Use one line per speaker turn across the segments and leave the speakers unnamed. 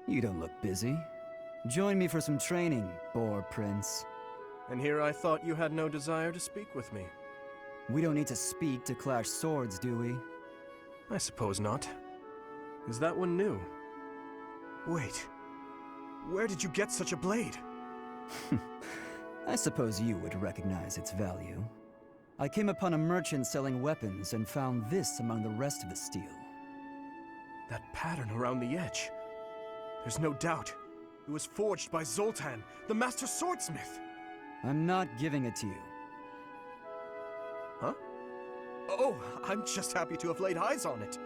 You don't look busy. Join me for some training, Boar Prince.
And here I thought you had no desire to speak with me.
We don't need to speak to clash swords, do we?
I suppose not. Is that one new? Wait. Where did you get such a blade?
I suppose you would recognize its value. I came upon a merchant selling weapons and found this among the rest of the steel.
That pattern around the edge. There's no doubt. It was forged by Zoltan, the master swordsmith.
I'm not giving it to you.
Huh? Oh, I'm just happy to have laid eyes on it.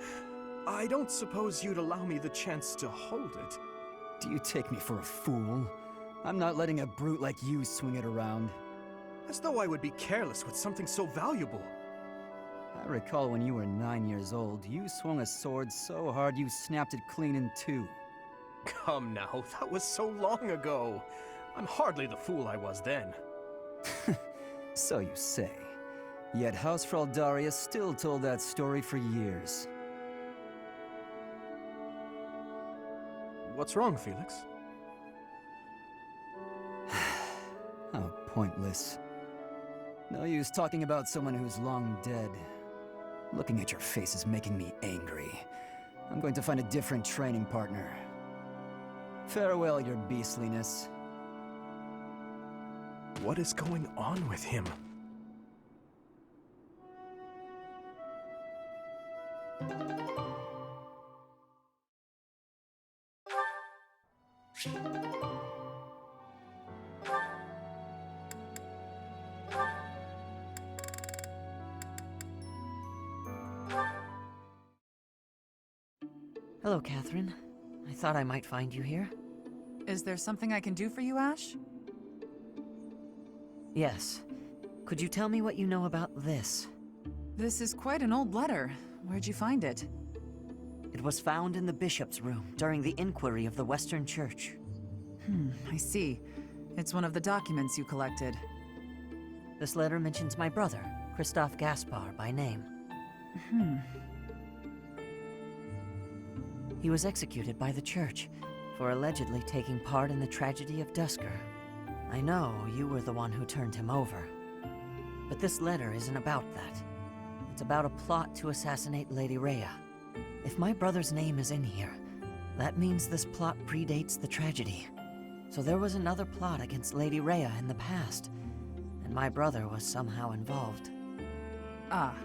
I don't suppose you'd allow me the chance to hold it.
Do you take me for a fool? I'm not letting a brute like you swing it around.
As though I would be careless with something so valuable.
I recall when you were 9 years old, you swung a sword so hard you snapped it clean in two.
Come now, that was so long ago. I'm hardly the fool I was then.
So you say. Yet Hausfrau Daria still told that story for years.
What's wrong, Felix?
How pointless. No use talking about someone who's long dead. Looking at your face is making me angry. I'm going to find a different training partner. Farewell, your beastliness.
What is going on with him?
Hello, Catherine. I thought I might find you here.
Is there something I can do for you, Ashe?
Yes. Could you tell me what you know about this?
This is quite an old letter. Where'd you find it?
It was found in the bishop's room during the inquiry of the Western Church.
I see. It's one of the documents you collected.
This letter mentions my brother, Christoph Gaspar, by name. He was executed by the Church for allegedly taking part in the tragedy of Dusker. I know you were the one who turned him over. But this letter isn't about that. It's about a plot to assassinate Lady Rhea. If my brother's name is in here, that means this plot predates the tragedy. So there was another plot against Lady Rhea in the past, and my brother was somehow involved.
Ah.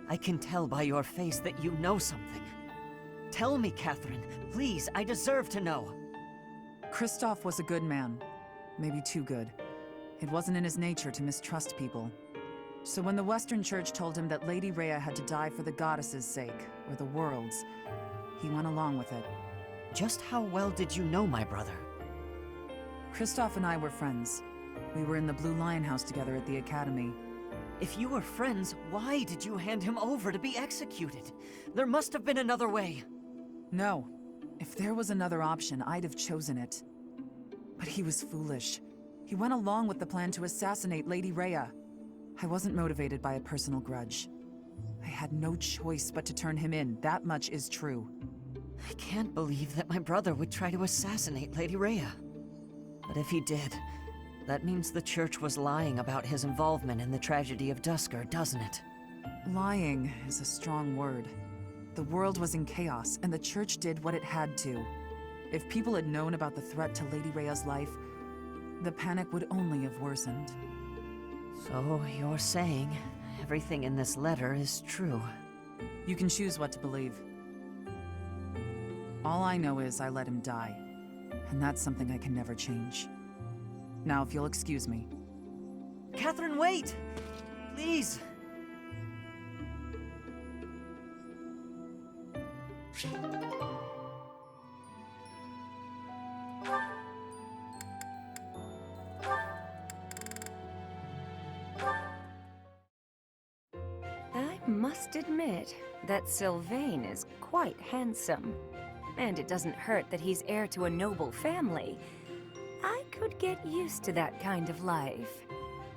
I can tell by your face that you know something. Tell me, Catherine. Please, I deserve to know.
Christoph was a good man. Maybe too good. It wasn't in his nature to mistrust people. So when the Western Church told him that Lady Rhea had to die for the goddess's sake, or the world's, he went along with it.
Just how well did you know my brother?
Christoph and I were friends. We were in the Blue Lion House together at the academy.
If you were friends, why did you hand him over to be executed? There must have been another way.
No. If there was another option, I'd have chosen it. But he was foolish. He went along with the plan to assassinate Lady Rhea. I wasn't motivated by a personal grudge. I had no choice but to turn him in, that much is true.
I can't believe that my brother would try to assassinate Lady Rhea. But if he did, that means the Church was lying about his involvement in the tragedy of Dusker, doesn't it?
Lying is a strong word. The world was in chaos, and the Church did what it had to. If people had known about the threat to Lady Rhea's life, the panic would only have worsened.
So you're saying everything in this letter is true?
You can choose what to believe. All I know is I let him die, and that's something I can never change. Now, if you'll excuse me.
Catherine, wait! Please!
I must admit that Sylvain is quite handsome. And it doesn't hurt that he's heir to a noble family. I could get used to that kind of life.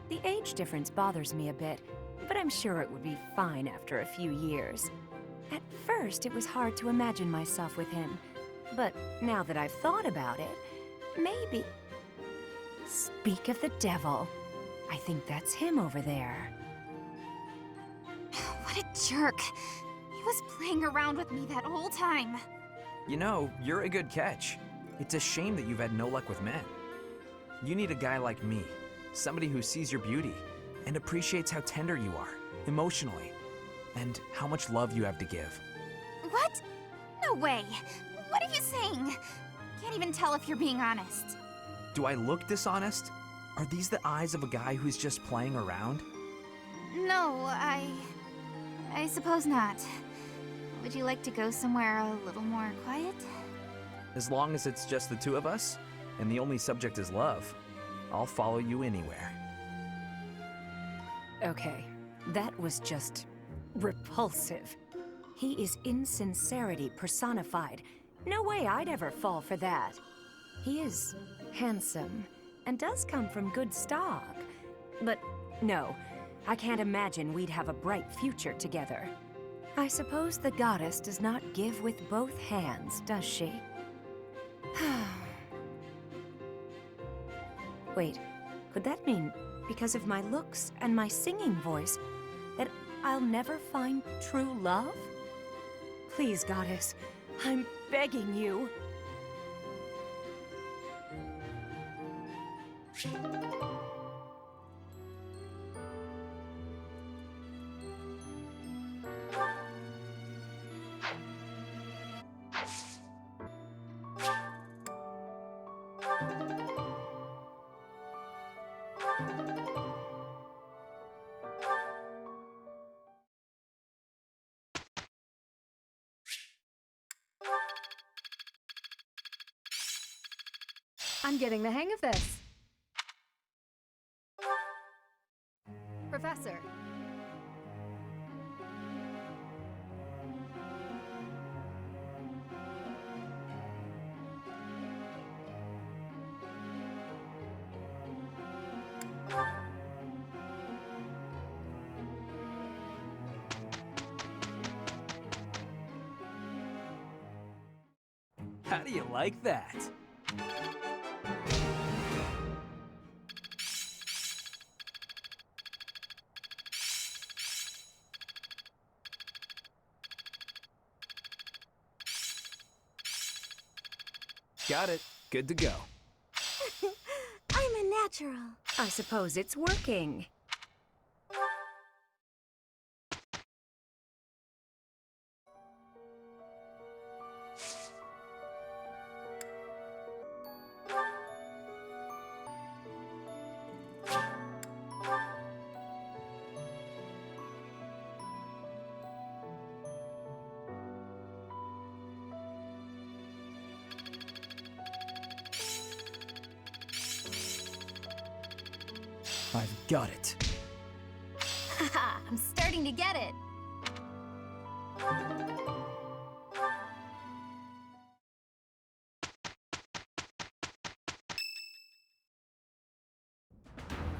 The age difference bothers me a bit, but I'm sure it would be fine after a few years. At first, it was hard to imagine myself with him. But now that I've thought about it, maybe... Speak of the devil. I think that's him over there.
What a jerk. He was playing around with me that whole time.
You know, you're a good catch. It's a shame that you've had no luck with men. You need a guy like me, somebody who sees your beauty and appreciates how tender you are, emotionally, and how much love you have to give.
What? No way. What are you saying? Can't even tell if you're being honest.
Do I look dishonest? Are these the eyes of a guy who's just playing around?
No, I suppose not. Would you like to go somewhere a little more quiet?
As long as it's just the two of us, and the only subject is love, I'll follow you anywhere.
Okay, that was just repulsive. He is insincerity personified. No way I'd ever fall for that. He is handsome and does come from good stock. But no, I can't imagine we'd have a bright future together. I suppose the goddess does not give with both hands, does she? Wait, could that mean because of my looks and my singing voice that I'll never find true love? Please, goddess, I'm begging you.
I'm getting the hang of this. Professor.
How do you like that? Got it. Good to go.
I'm a natural.
I suppose it's working.
I've got it.
Haha, I'm starting to get it.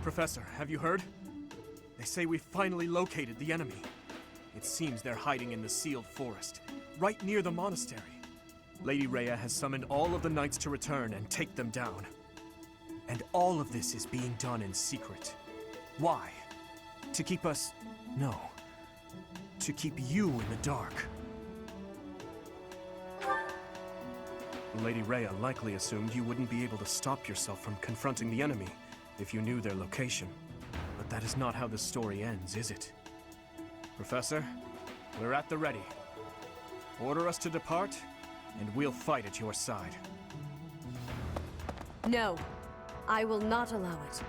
Professor, have you heard? They say we finally located the enemy. It seems they're hiding in the sealed forest, right near the monastery. Lady Rhea has summoned all of the knights to return and take them down. And all of this is being done in secret. Why? To keep us... No. To keep you in the dark. Lady Rhea likely assumed you wouldn't be able to stop yourself from confronting the enemy if you knew their location. But that is not how the story ends, is it? Professor, we're at the ready. Order us to depart, and we'll fight at your side.
No, I will not allow it.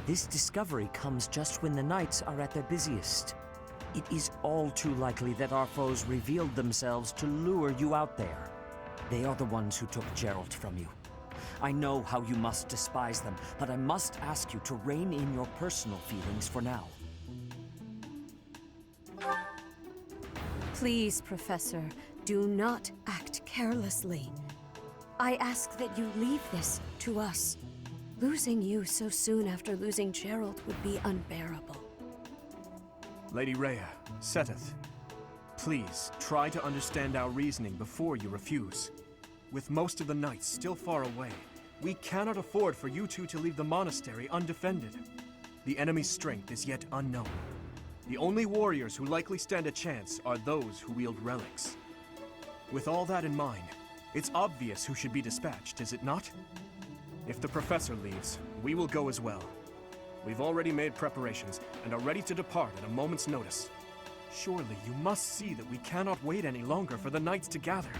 This discovery comes just when the knights are at their busiest. It is all too likely that our foes revealed themselves to lure you out there. They are the ones who took Geralt from you. I know how you must despise them, but I must ask you to rein in your personal feelings for now.
Please, Professor, do not act carelessly. I ask that you leave this to us. Losing you so soon after losing Geralt would be unbearable.
Lady Rhea, Seteth, Please, try to understand our reasoning before you refuse. With most of the knights still far away, we cannot afford for you two to leave the monastery undefended. The enemy's strength is yet unknown. The only warriors who likely stand a chance are those who wield relics. With all that in mind, it's obvious who should be dispatched, is it not? If the professor leaves, we will go as well. We've already made preparations and are ready to depart at a moment's notice. Surely you must see that we cannot wait any longer for the knights to gather.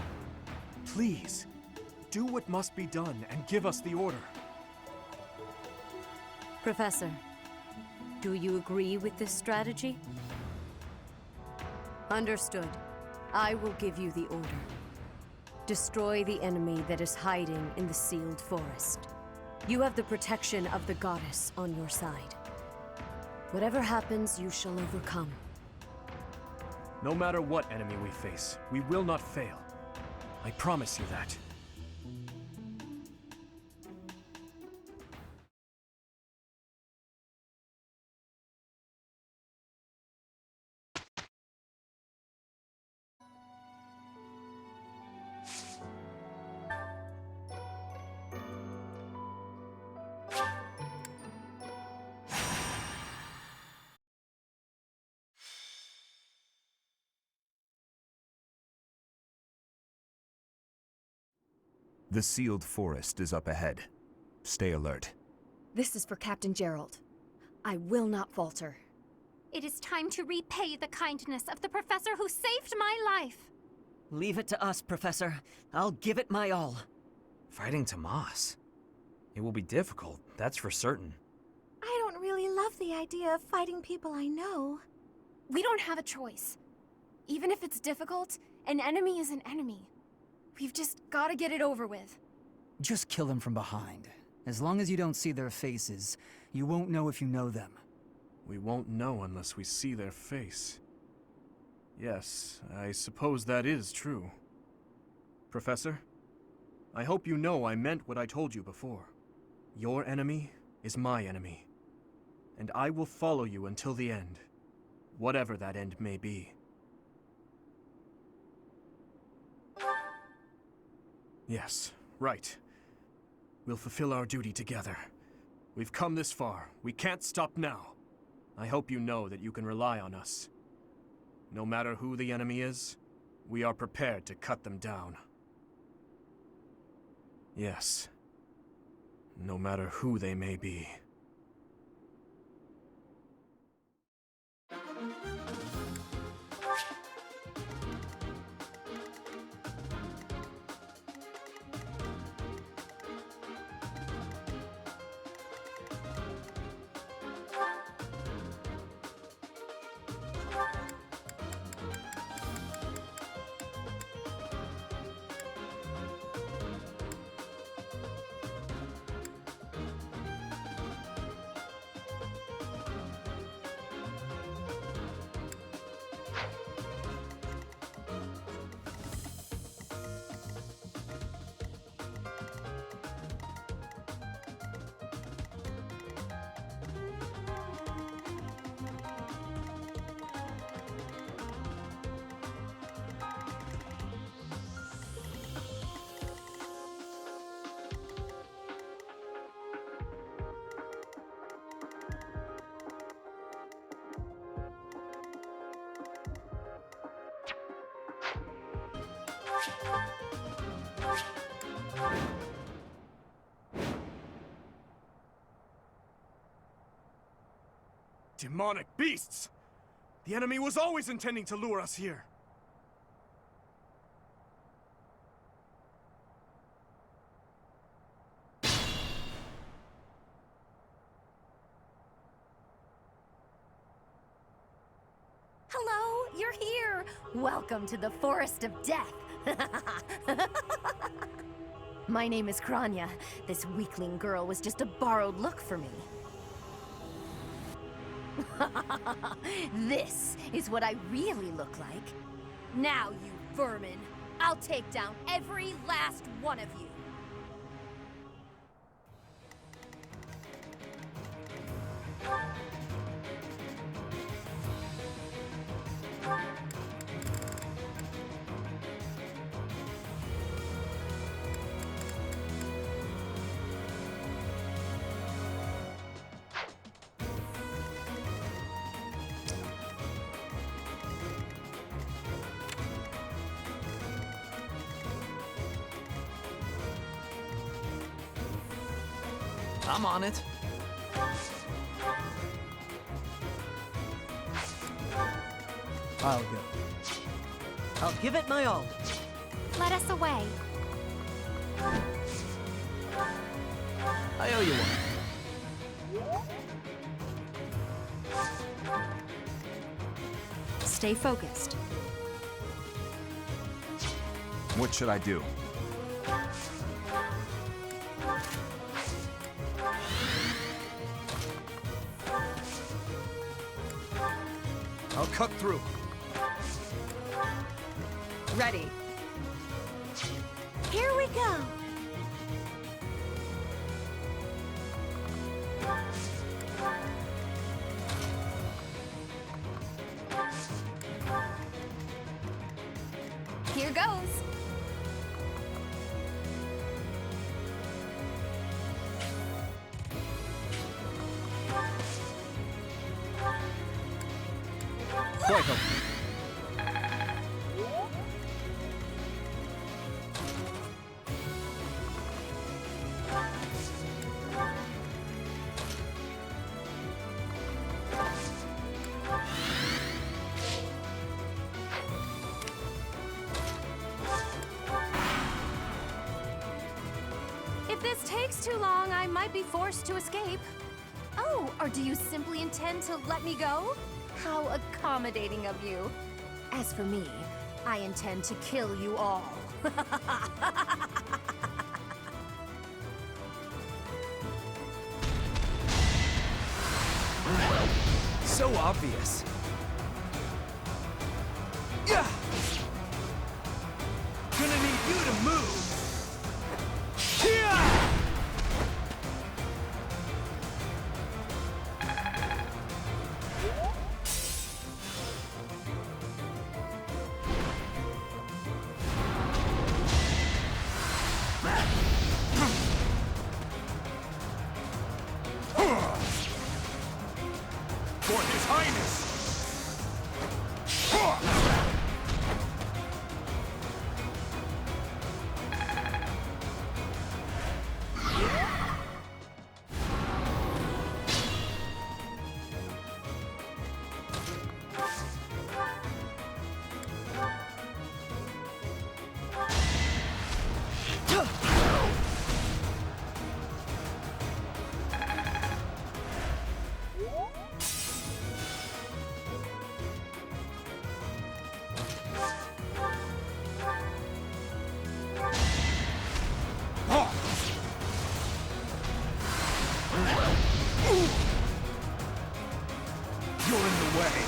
Please, do what must be done and give us the order.
Professor, do you agree with this strategy? Understood. I will give you the order. Destroy the enemy that is hiding in the sealed forest. You have the protection of the goddess on your side. Whatever happens, you shall overcome.
No matter what enemy we face, we will not fail. I promise you that.
The sealed forest is up ahead. Stay alert.
This is for Captain Gerald. I will not falter.
It is time to repay the kindness of the professor who saved my life.
Leave it to us, Professor. I'll give it my all.
Fighting Tomas. It will be difficult, that's for certain.
I don't really love the idea of fighting people I know. We don't have a choice. Even if it's difficult, an enemy is an enemy. We've just gotta get it over with.
Just kill them from behind. As long as you don't see their faces, you won't know if you know them.
We won't know unless we see their face. Yes, I suppose that is true. Professor, I hope you know I meant what I told you before. Your enemy is my enemy. And I will follow you until the end, whatever that end may be. Yes, right. We'll fulfill our duty together. We've come this far. We can't stop now. I hope you know that you can rely on us. No matter who the enemy is, we are prepared to cut them down. Yes. No matter who they may be. Demonic beasts! The enemy was always intending to lure us here.
Hello, you're here! Welcome to the Forest of Death! My name is Kronya. This weakling girl was just a borrowed look for me. This is what I really look like. Now, you vermin, I'll take down every last one of you.
I'm on it.
I'll go.
I'll give it my all.
Let us away.
I owe you one.
Stay focused.
What should I do?
I'll cut through.
Ready.
Here we go. Here goes.
Fuego.
If this takes too long, I might be forced to escape. Oh, or do you simply intend to let me go? How accommodating of you. As for me, I intend to kill you all.
So obvious.
Yeah! Gonna need you to move! Yeah! For His Highness! You're in the way.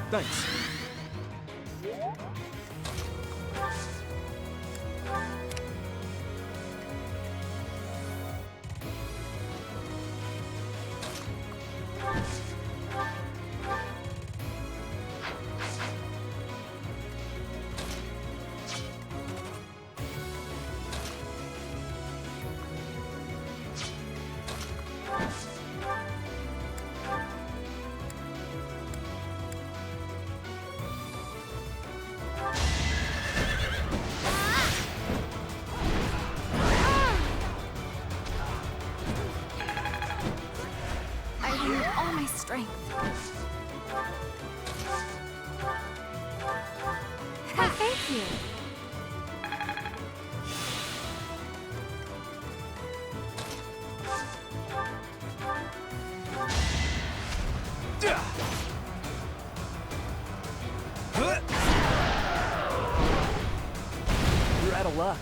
Thanks.
I need all my strength. Thank you.
You're out of luck.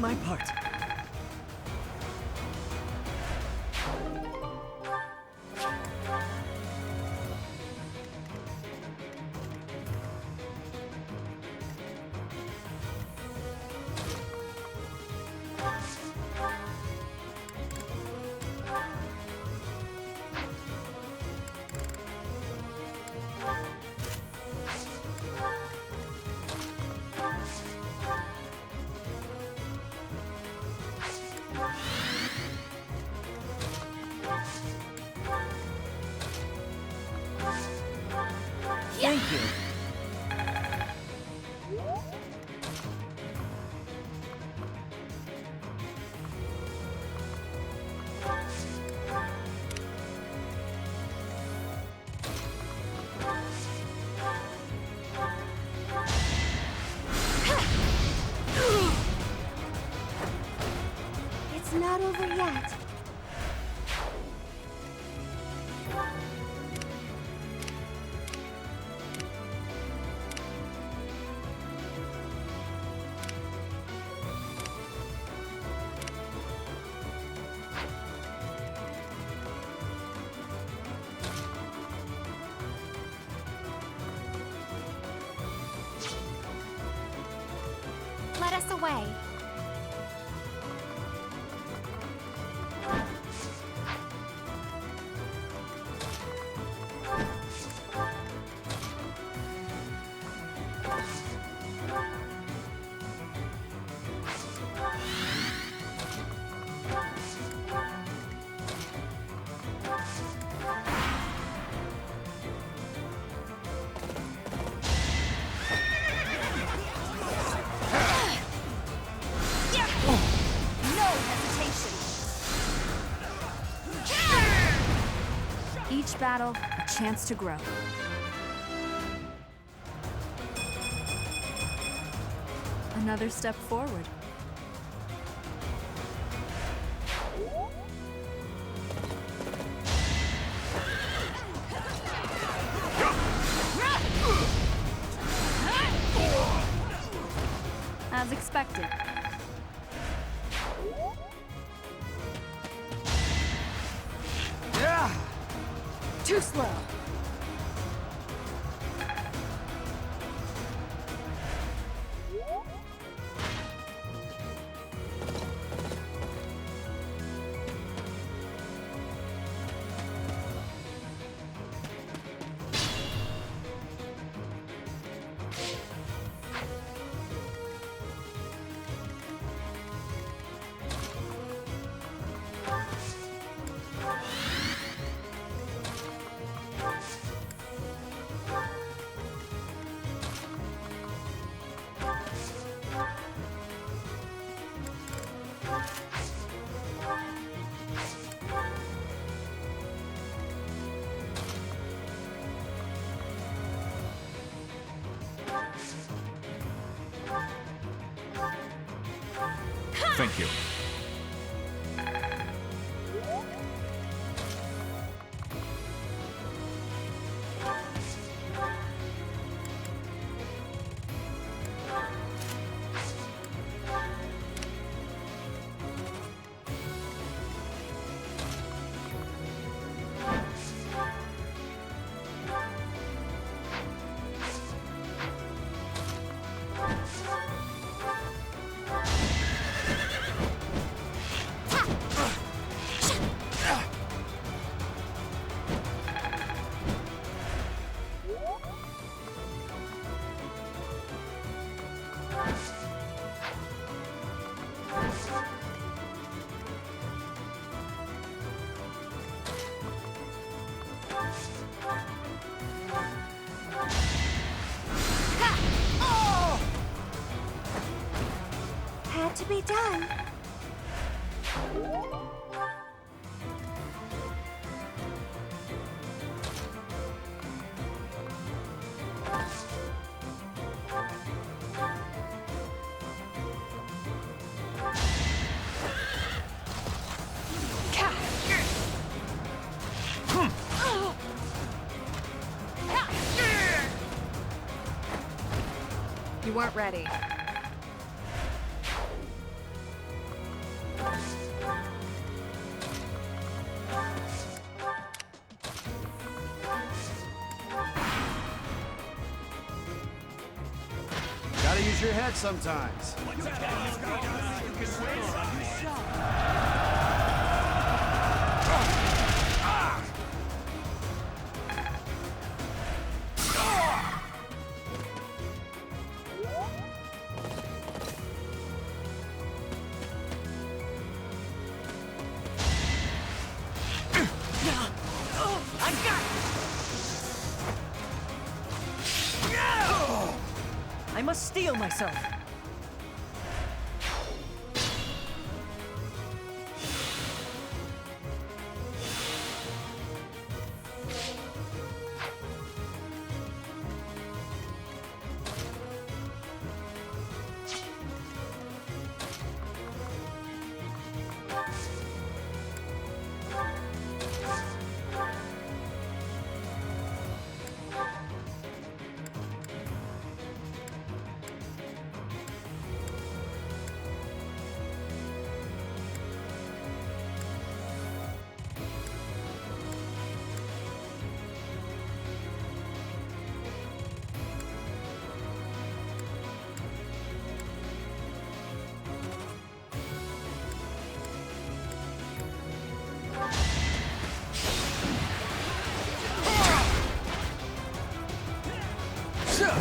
my part. Thank you.
It's not over yet. Let us away.
Each battle, a chance to grow. Another step forward. As expected.
Too slow.
Thank you.
Had to be done.
You weren't ready.
your head sometimes.
I must steel myself.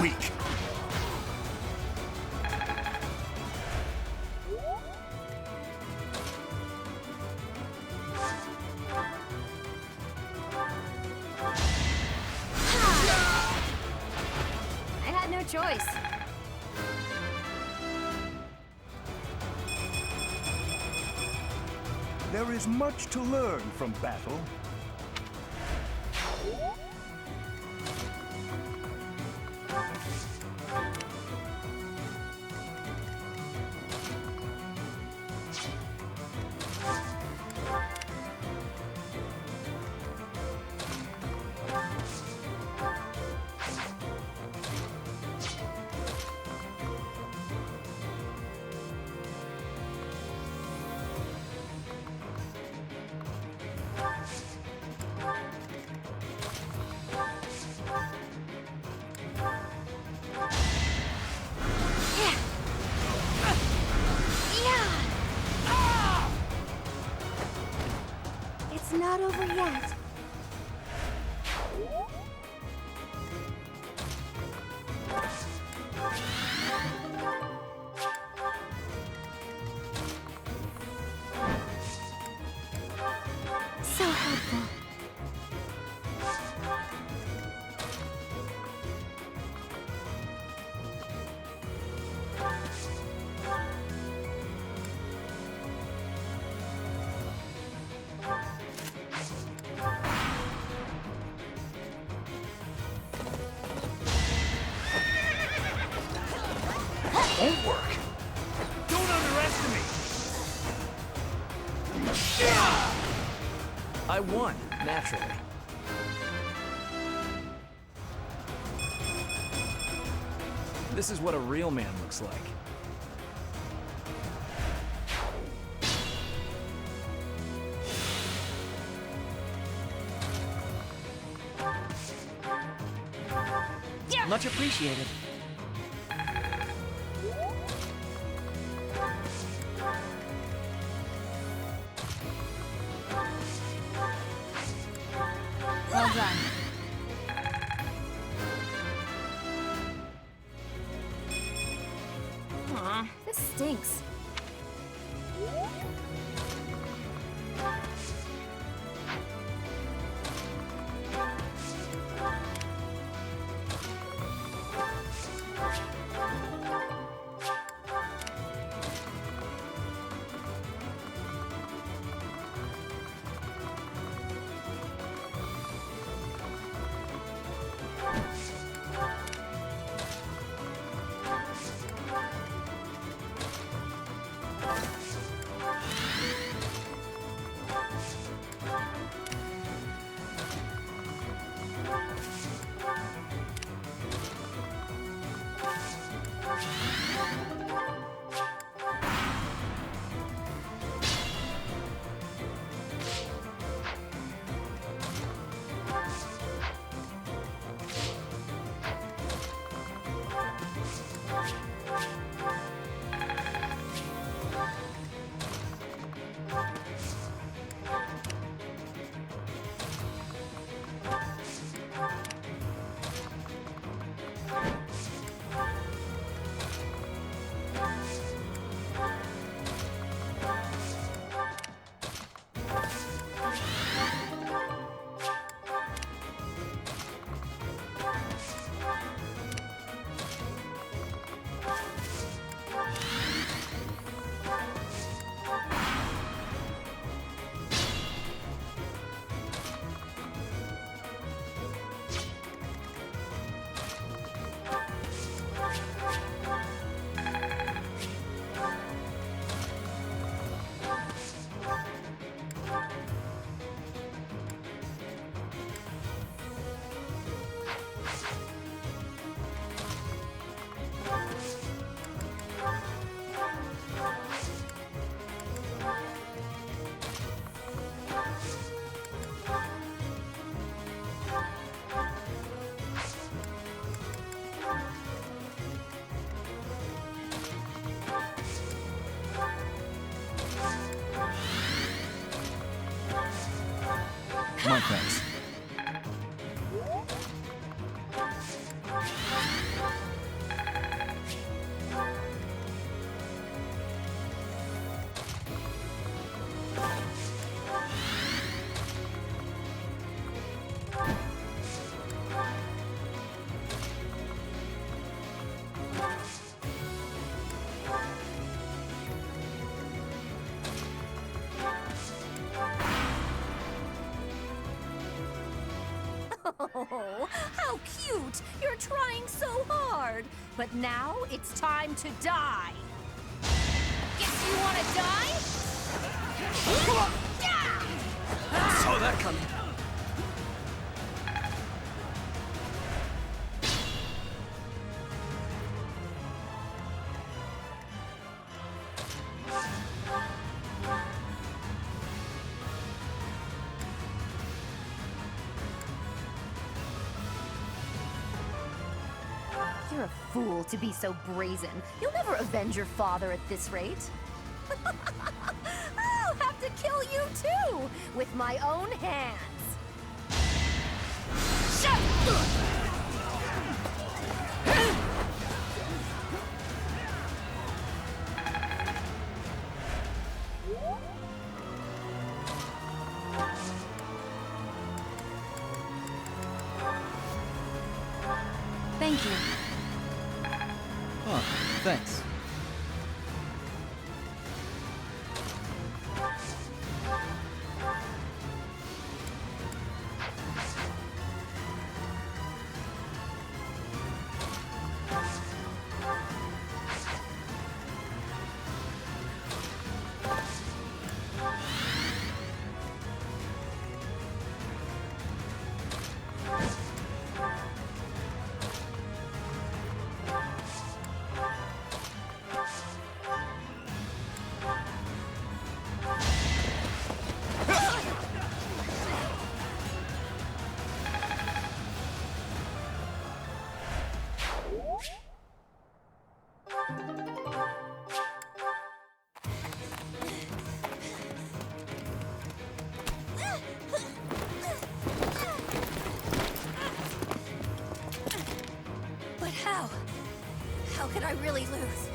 Weak.
I had no choice.
There is much to learn from battle.
It's not over yet. So helpful.
Won't work. Don't underestimate.
I won, naturally. This is what a real man looks like.
Much appreciated.
Well done.
Aw, this stinks.
My thanks.
Oh, how cute! You're trying so hard! But now it's time to die! Guess you wanna die?
Saw that coming.
You're a fool to be so brazen. You'll never avenge your father at this rate. I'll have to kill you too, with my own hands.
Thank you.
Oh, thanks.
But how? How could I really lose?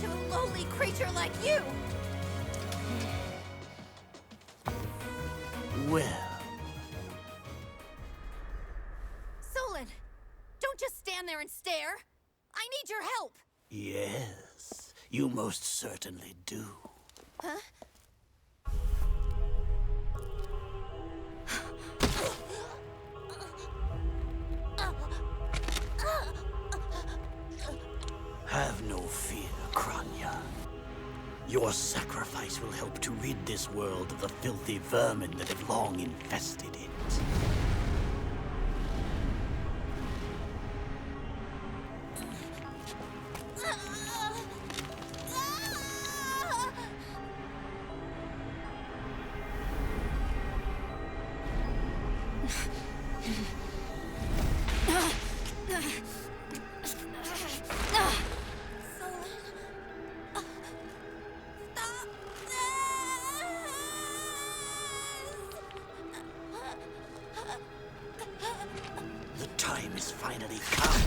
To a lowly creature like you?
Well,
Solon, don't just stand there and stare. I need your help.
yes, you most certainly do.
Huh?
Have no fear, Kronya. Your sacrifice will help to rid this world of the filthy vermin that have long infested it. The time is finally come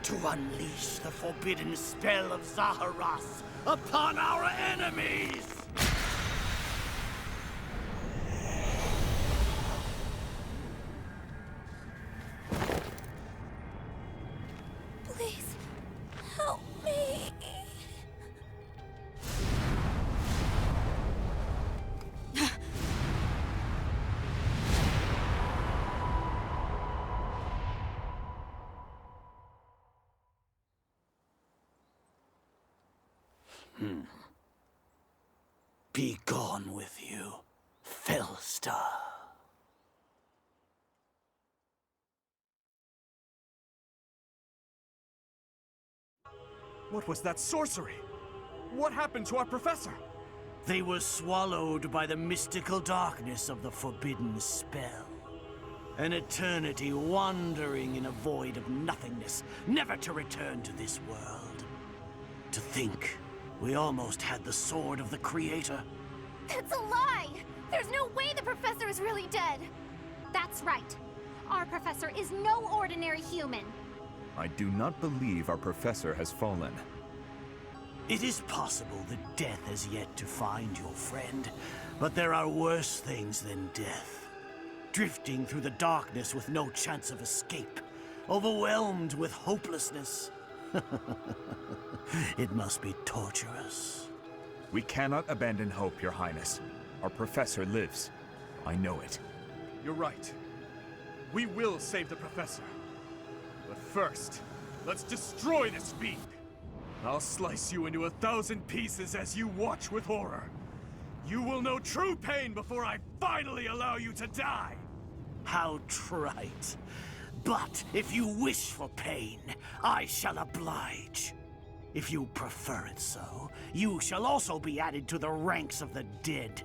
to unleash the forbidden spell of Zaharas upon our enemies!
Please, help me.
Be gone with you, Felstar.
What was that sorcery? What happened to our professor?
They were swallowed by the mystical darkness of the forbidden spell. An eternity wandering in a void of nothingness, never to return to this world. To think, we almost had the sword of the Creator.
That's a lie!
There's no way the professor is really dead! That's right. Our professor is no ordinary human.
I do not believe our professor has fallen.
It is possible that death has yet to find your friend, but there are worse things than death. Drifting through the darkness with no chance of escape, overwhelmed with hopelessness. It must be torturous.
We cannot abandon hope, Your Highness. Our professor lives. I know it.
You're right. We will save the professor. But first, let's destroy this fiend. I'll slice you into 1,000 pieces as you watch with horror. You will know true pain before I finally allow you to die.
How trite. But if you wish for pain, I shall oblige. If you prefer it so, you shall also be added to the ranks of the dead.